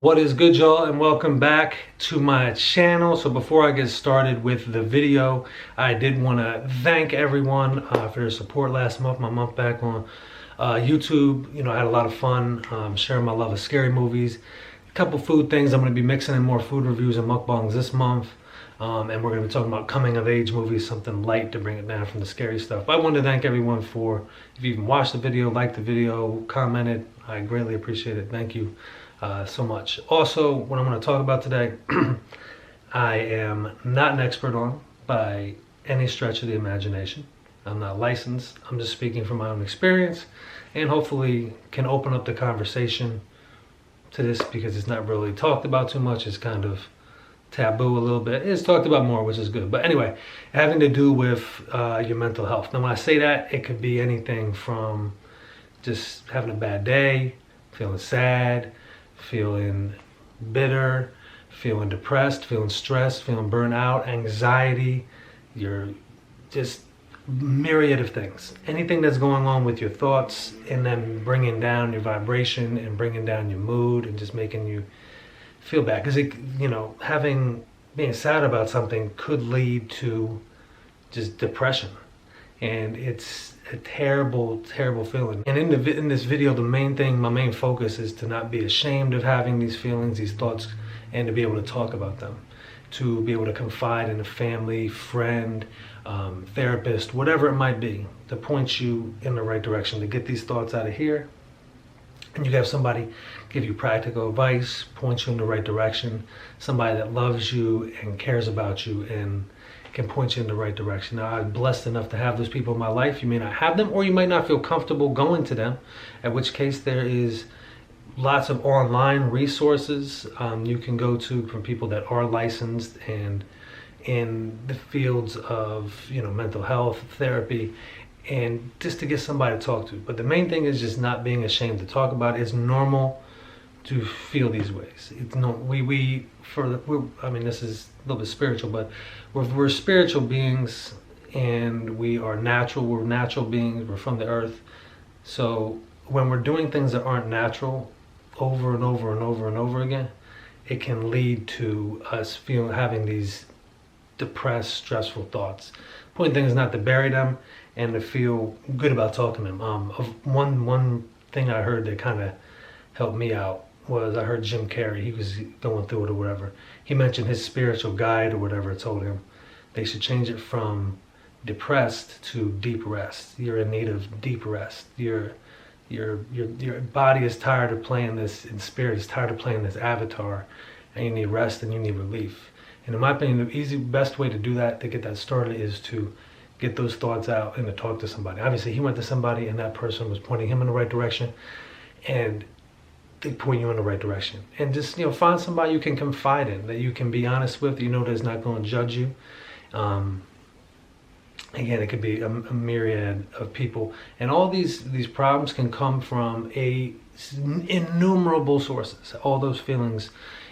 What is good, y'all, and welcome back to my channel. So before I get started with the video, I did want to thank everyone for their support last month, my month back on YouTube. I had a lot of fun sharing my love of scary movies, a couple food things. I'm going to be mixing in more food reviews and mukbangs this month, and we're going to be talking about coming of age movies, something light to bring it down from the scary stuff. But I wanted to thank everyone for, if you even watched the video, liked the video, commented, I greatly appreciate it. Thank you so much. Also, what I'm going to talk about today, I am not an expert on by any stretch of the imagination. I'm not licensed. I'm just speaking from my own experience and hopefully can open up the conversation to this because it's not really talked about too much. It's kind of taboo a little bit. It's talked about more, which is good. But anyway, having to do with your mental health. Now, when I say that, it could be anything from just having a bad day, feeling sad, feeling bitter, feeling depressed, feeling stressed, feeling burnt out, anxiety, you're just myriad of things. Anything that's going on with your thoughts and then bringing down your vibration and bringing down your mood and just making you feel bad. Because being sad about something could lead to just depression. And it's a terrible, terrible feeling. And in this video, my main focus is to not be ashamed of having these feelings, these thoughts, and to be able to talk about them, to be able to confide in a family, friend, therapist, whatever it might be, to point you in the right direction, to get these thoughts out of here. And you have somebody give you practical advice, point you in the right direction, somebody that loves you and cares about you and can point you in the right direction. Now, I'm blessed enough to have those people in my life. You may not have them, or you might not feel comfortable going to them, at which case there is lots of online resources you can go to from people that are licensed and in the fields of mental health, therapy, and just to get somebody to talk to. But the main thing is just not being ashamed to talk about it. It's normal to feel these ways. It's no, this is a little bit spiritual, but we're spiritual beings and we are natural. We're natural beings. We're from the earth. So when we're doing things that aren't natural over and over and over and over again, it can lead to us having these depressed, stressful thoughts. The point thing is not to bury them and to feel good about talking to them. One thing I heard that kind of helped me out was I heard Jim Carrey, he was going through it or whatever. He mentioned his spiritual guide or whatever told him they should change it from depressed to deep rest. You're in need of deep rest. Your body is tired of playing this, and spirit is tired of playing this avatar, and you need rest and you need relief. And in my opinion, the best way to do that, to get that started, is to get those thoughts out and to talk to somebody. Obviously, he went to somebody and that person was pointing him in the right direction, and they point you in the right direction. And just find somebody you can confide in, that you can be honest with, that's not going to judge you. Again, it could be a myriad of people, and all these problems can come from innumerable sources. All those feelings,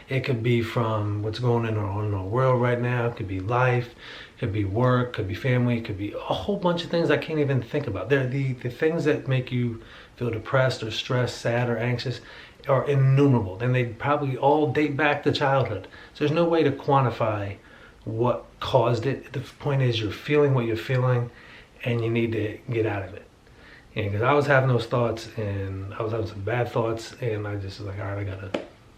it could be from what's going on in our world right now. It could be life, it could be work, it could be family, it could be a whole bunch of things I can't even think about. They're the things that make you feel depressed or stressed, sad or anxious are innumerable. And they probably all date back to childhood. So there's no way to quantify what caused it. The point is you're feeling what you're feeling and you need to get out of it. And because I was having those thoughts and I was having some bad thoughts, and I just was like, all right, I gotta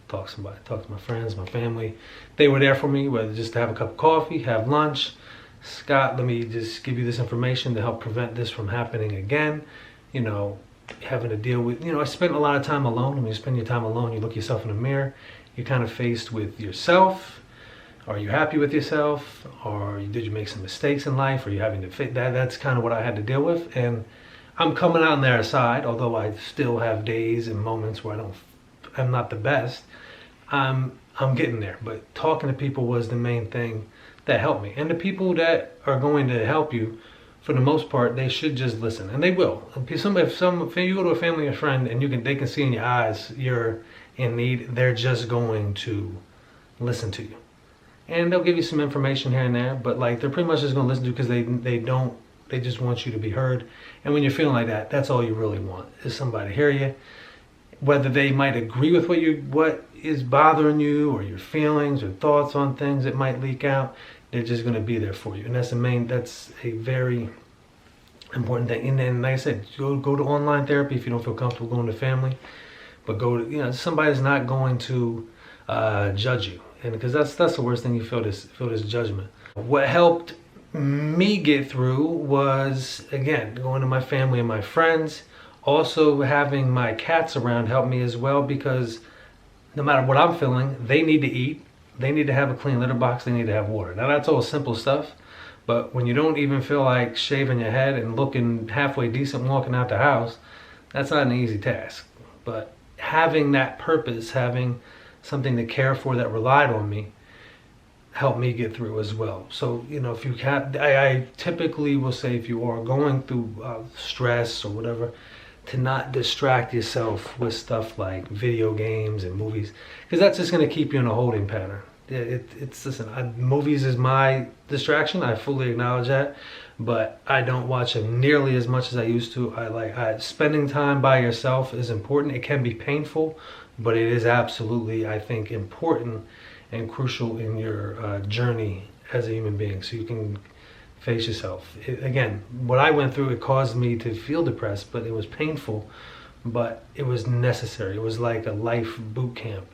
talk to somebody, talk to my friends, my family. They were there for me, whether just to have a cup of coffee, have lunch. Scott, let me just give you this information to help prevent this from happening again. Having to deal with, I spent a lot of time alone. When you spend your time alone, you look yourself in the mirror, you're kind of faced with yourself. Are you happy with yourself? Or did you make some mistakes in life? Are you having to fit that? That's kind of what I had to deal with. And I'm coming out on the other side, although I still have days and moments where I'm not the best. I'm getting there. But talking to people was the main thing that helped me. And the people that are going to help you, for the most part, they should just listen, and they will. If you go to a family or friend and they can see in your eyes you're in need, they're just going to listen to you, and they'll give you some information here and there. But they're pretty much just going to listen to you because they just want you to be heard. And when you're feeling like that, that's all you really want, is somebody to hear you. Whether they might agree with what is bothering you, or your feelings or thoughts on things that might leak out, they're just going to be there for you. And that's a very important thing. And then, like I said, go to online therapy if you don't feel comfortable going to family, but go to, somebody's not going to judge you, and because that's the worst thing, you feel this judgment. What helped me get through was, again, going to my family and my friends. Also, having my cats around helped me as well, because no matter what I'm feeling, they need to eat, they need to have a clean litter box, they need to have water. Now that's all simple stuff, but when you don't even feel like shaving your head and looking halfway decent walking out the house, that's not an easy task. But having that purpose, having something to care for that relied on me, helped me get through as well. So, if you can, I typically will say, if you are going through stress or whatever, to not distract yourself with stuff like video games and movies, because that's just going to keep you in a holding pattern. Movies is my distraction. I fully acknowledge that, but I don't watch them nearly as much as I used to. Spending time by yourself is important. It can be painful, but it is absolutely, I think, important and crucial in your journey as a human being, so you can face yourself. Again, what I went through, it caused me to feel depressed, but it was painful, but it was necessary. It was like a life boot camp,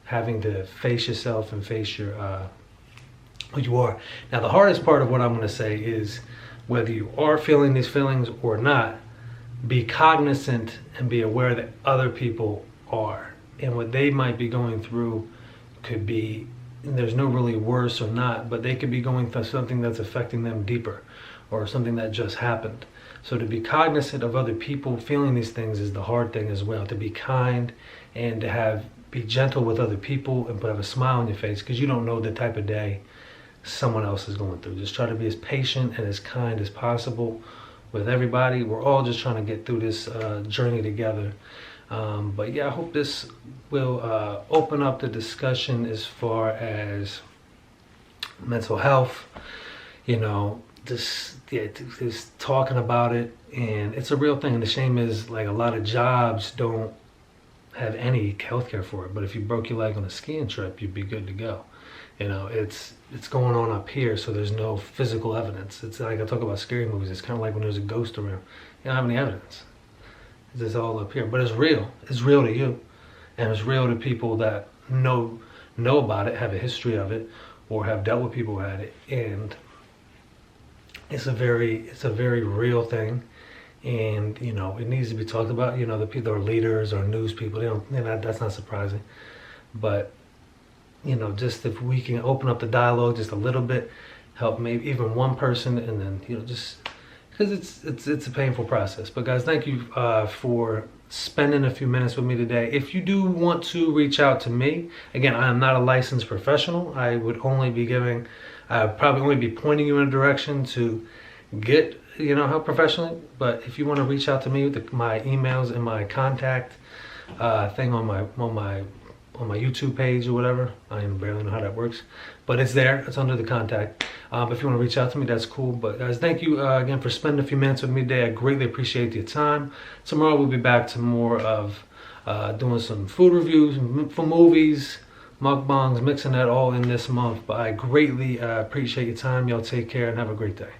having to face yourself and face your who you are. Now, the hardest part of what I'm going to say is, whether you are feeling these feelings or not, be cognizant and be aware that other people are, and what they might be going through could be, there's no really worse or not, but they could be going through something that's affecting them deeper, or something that just happened. So to be cognizant of other people feeling these things is the hard thing as well. To be kind and to be gentle with other people and have a smile on your face, because you don't know the type of day someone else is going through. Just try to be as patient and as kind as possible with everybody. We're all just trying to get through this journey together. But yeah, I hope this will open up the discussion as far as mental health. Just talking about it, and it's a real thing. And the shame is, like, a lot of jobs don't have any healthcare for it. But if you broke your leg on a skiing trip, you'd be good to go. It's going on up here, so there's no physical evidence. It's like, I talk about scary movies. It's kind of like when there's a ghost around. You don't have any evidence. It's all up here, but it's real. It's real to you, and it's real to people that know about it, have a history of it, or have dealt with people who had it. And it's a very real thing, and it needs to be talked about. The people that are leaders or news people, that's not surprising, but just if we can open up the dialogue just a little bit, help maybe even one person, and then just because it's a painful process. But guys, thank you for spending a few minutes with me today. If you do want to reach out to me, again, I am not a licensed professional. I would only be probably only be pointing you in a direction to get help professionally. But if you want to reach out to me with my emails and my contact thing on my YouTube page or whatever, I barely know how that works, but it's there. It's under the contact. If you want to reach out to me, that's cool. But guys, thank you again for spending a few minutes with me today. I greatly appreciate your time. Tomorrow we'll be back to more of doing some food reviews for movies, mukbangs, mixing that all in this month. But I greatly appreciate your time. Y'all take care and have a great day.